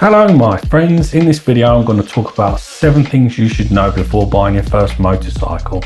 Hello my friends, in this video I'm going to talk about 7 things you should know before buying your first motorcycle.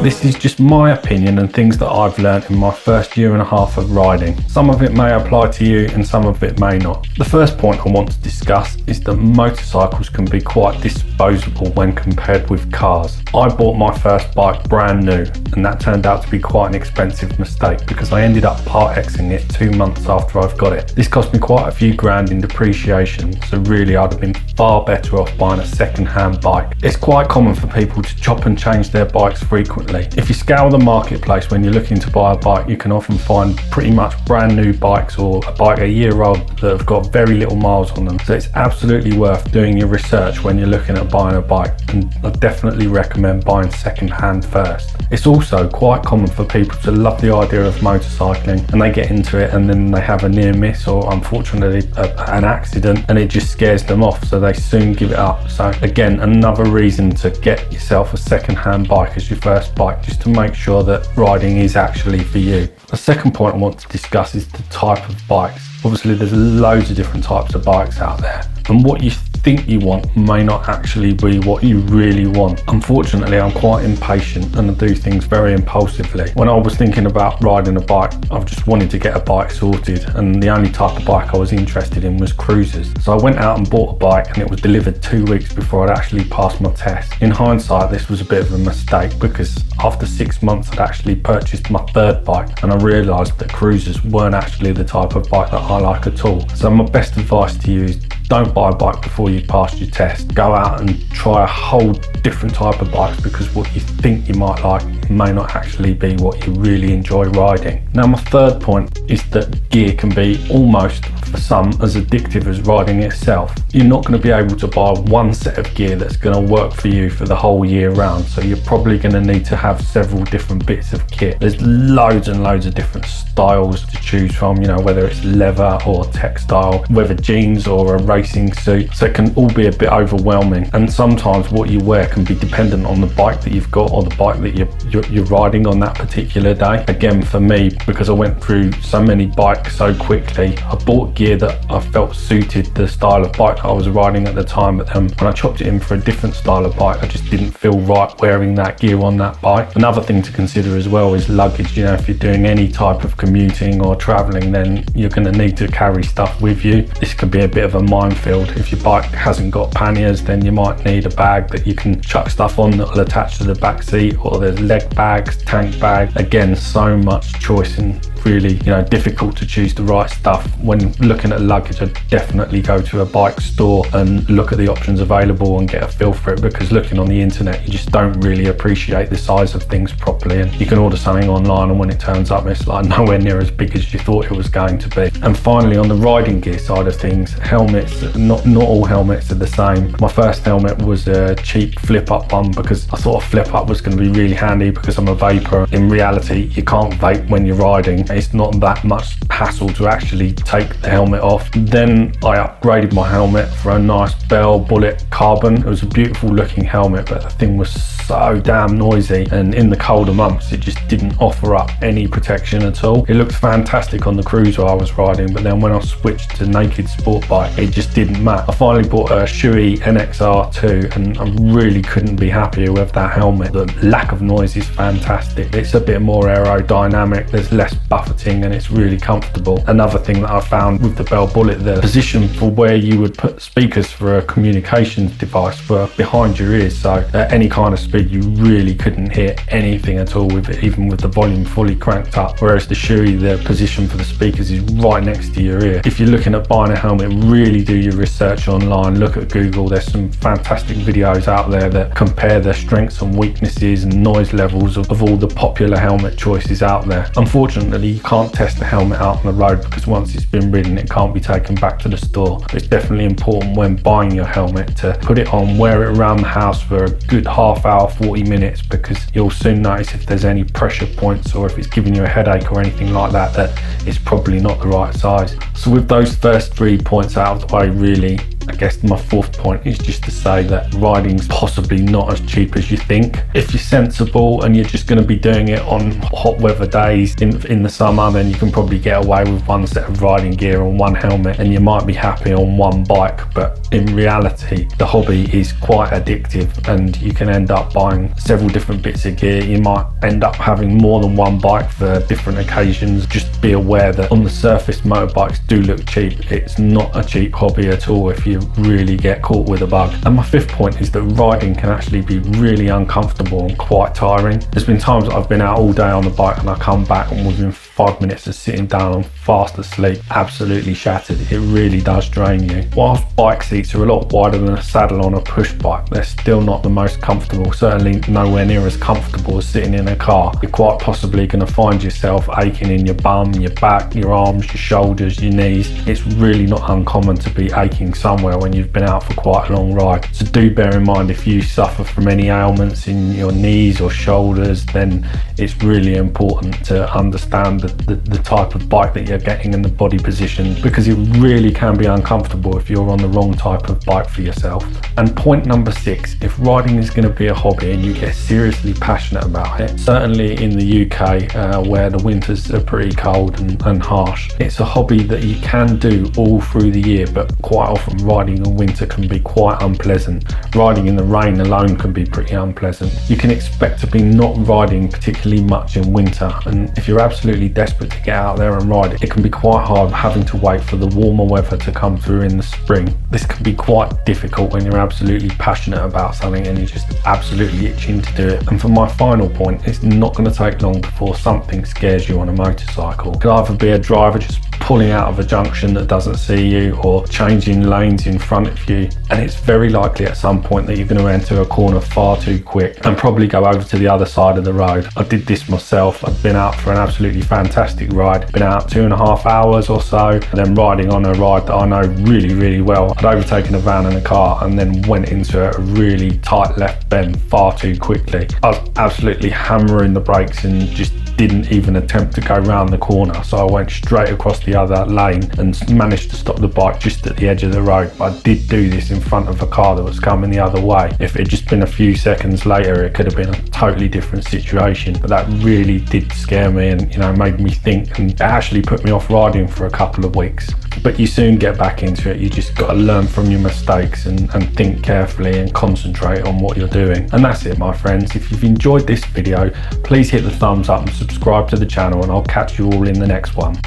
This is just my opinion and things that I've learned in my first year and a half of riding. Some of it may apply to you and some of it may not. The first point I want to discuss is that motorcycles can be quite disposable when compared with cars. I bought my first bike brand new and that turned out to be quite an expensive mistake because I ended up part Xing it 2 months after I've got it. This cost me quite a few grand in depreciation, so really I'd have been far better off buying a second-hand bike. It's quite common for people to chop and change their bikes frequently. If you scour the marketplace when you're looking to buy a bike, you can often find pretty much brand new bikes or a bike a year old that have got very little miles on them. So it's absolutely worth doing your research when you're looking at buying a bike, and I definitely recommend buying second-hand first. It's also quite common for people to love the idea of motorcycling and they get into it and then they have a near miss or unfortunately an accident and it just scares them off, so they soon give it up. So again, another reason to get yourself a second-hand bike as your first bike, just to make sure that riding is actually for you. The second point I want to discuss is the type of bikes. Obviously there's loads of different types of bikes out there, and what you think you want may not actually be what you really want. Unfortunately, I'm quite impatient and I do things very impulsively. When I was thinking about riding a bike, I just wanted to get a bike sorted, and the only type of bike I was interested in was cruisers. So I went out and bought a bike and it was delivered 2 weeks before I'd actually passed my test. In hindsight, this was a bit of a mistake because after 6 months I'd actually purchased my third bike and I realised that cruisers weren't actually the type of bike that I like at all. So my best advice to you is don't buy a bike before you pass your test. Go out and try a whole different type of bikes because what you think you might like may not actually be what you really enjoy riding. Now my third point is that gear can be almost, for some, as addictive as riding itself. You're not going to be able to buy one set of gear that's going to work for you for the whole year round, so you're probably going to need to have several different bits of kit. There's loads and loads of different styles to choose from, you know, whether it's leather or textile, whether jeans or a racing suit, so it can all be a bit overwhelming, and sometimes what you wear can be dependent on the bike that you've got or the bike that you're riding on that particular day. Again, for me, because I went through so many bikes so quickly, I bought gear that I felt suited the style of bike that I was riding at the time, but then when I chopped it in for a different style of bike, I just didn't feel right wearing that gear on that bike. Another thing to consider as well is luggage. You know, if you're doing any type of commuting or traveling, then you're going to need to carry stuff with you. This could be a bit of a minefield. If your bike hasn't got panniers, then you might need a bag that you can chuck stuff on that will attach to the back seat, or there's leg bags, tank bags. Again, so much choice and really, you know, difficult to choose the right stuff. When looking at luggage, I'd definitely go to a bike store and look at the options available and get a feel for it, because looking on the internet, you just don't really appreciate the size of things properly, and you can order something online and when it turns up it's like nowhere near as big as you thought it was going to be. And finally, on the riding gear side of things, helmets, not all helmets are the same. My first helmet was a cheap flip up one because I thought a flip up was going to be really handy because I'm a vapor. In reality, you can't vape when you're riding. It's not that much hassle to actually take the helmet off. Then I upgraded my helmet for a nice Bell Bullet carbon. It was a beautiful looking helmet, but the thing was so damn noisy, and in the colder months it just didn't offer up any protection at all. It looked fantastic on the cruiser I was riding, but then when I switched to naked sport bike, it just didn't match. I finally bought a Shui NXR2 and I really couldn't be happier with that helmet. The lack of noise is fantastic. It's a bit more aerodynamic, there's less buffeting, and it's really comfortable. Another thing that I found with the Bell Bullet, the position for where you would put speakers for a communications device were behind your ears, so at any kind of speed you really couldn't hear anything at all with it, even with the volume fully cranked up. Whereas the Shui, the position for the speakers is right next to your ear. If you're looking at buying a helmet, really do your research online. Look at Google. There's some fantastic videos out there that compare the strengths and weaknesses and noise levels of all the popular helmet choices out there. Unfortunately, you can't test the helmet out on the road because once it's been ridden, it can't be taken back to the store. But it's definitely important when buying your helmet to put it on, wear it around the house for a good half hour, 40 minutes, because you'll soon notice if there's any pressure points or if it's giving you a headache or anything like that, that it's probably not the right size. So with those first 3 points out of the way, really, I guess my fourth point is just to say that riding's possibly not as cheap as you think. If you're sensible and you're just going to be doing it on hot weather days in the summer, then you can probably get away with one set of riding gear and one helmet, and you might be happy on one bike. But in reality, the hobby is quite addictive, and you can end up buying several different bits of gear. You might end up having more than one bike for different occasions. Just be aware that on the surface, motorbikes do look cheap. It's not a cheap hobby at all if you really get caught with a bug. And my fifth point is that riding can actually be really uncomfortable and quite tiring. There's been times that I've been out all day on the bike and I come back and within 5 minutes of sitting down I'm fast asleep, absolutely shattered. It really does drain you. Whilst bike seats are a lot wider than a saddle on a push bike, they're still not the most comfortable, certainly nowhere near as comfortable as sitting in a car. You're quite possibly going to find yourself aching in your bum, your back, your arms, your shoulders, your knees. It's really not uncommon to be aching somewhere when you've been out for quite a long ride. So do bear in mind, if you suffer from any ailments in your knees or shoulders, then it's really important to understand the type of bike that you're getting and the body position, because it really can be uncomfortable if you're on the wrong type of bike for yourself. And point number 6, if riding is going to be a hobby and you get seriously passionate about it, certainly in the UK where the winters are pretty cold and harsh, it's a hobby that you can do all through the year, but quite often riding in winter can be quite unpleasant. Riding in the rain alone can be pretty unpleasant. You can expect to be not riding particularly much in winter, and if you're absolutely desperate to get out there and ride it, it can be quite hard having to wait for the warmer weather to come through in the spring. This can be quite difficult when you're absolutely passionate about something and you're just absolutely itching to do it. And for my final point, it's not going to take long before something scares you on a motorcycle. It could either be a driver just pulling out of a junction that doesn't see you, or changing lanes in front of you, and it's very likely at some point that you're going to enter a corner far too quick and probably go over to the other side of the road. I did this myself. I'd been out for an absolutely fantastic ride, been out 2.5 hours or so, and then riding on a ride that I know really well. I'd overtaken a van and a car and then went into a really tight left bend far too quickly. I was absolutely hammering the brakes and just didn't even attempt to go round the corner, so I went straight across the other lane and managed to stop the bike just at the edge of the road. But I did do this in front of a car that was coming the other way. If it had just been a few seconds later, it could have been a totally different situation. But that really did scare me and, made me think, and it actually put me off riding for a couple of weeks. But you soon get back into it. You just got to learn from your mistakes and think carefully and concentrate on what you're doing. And that's it, my friends. If you've enjoyed this video, please hit the thumbs up and subscribe to the channel, and I'll catch you all in the next one.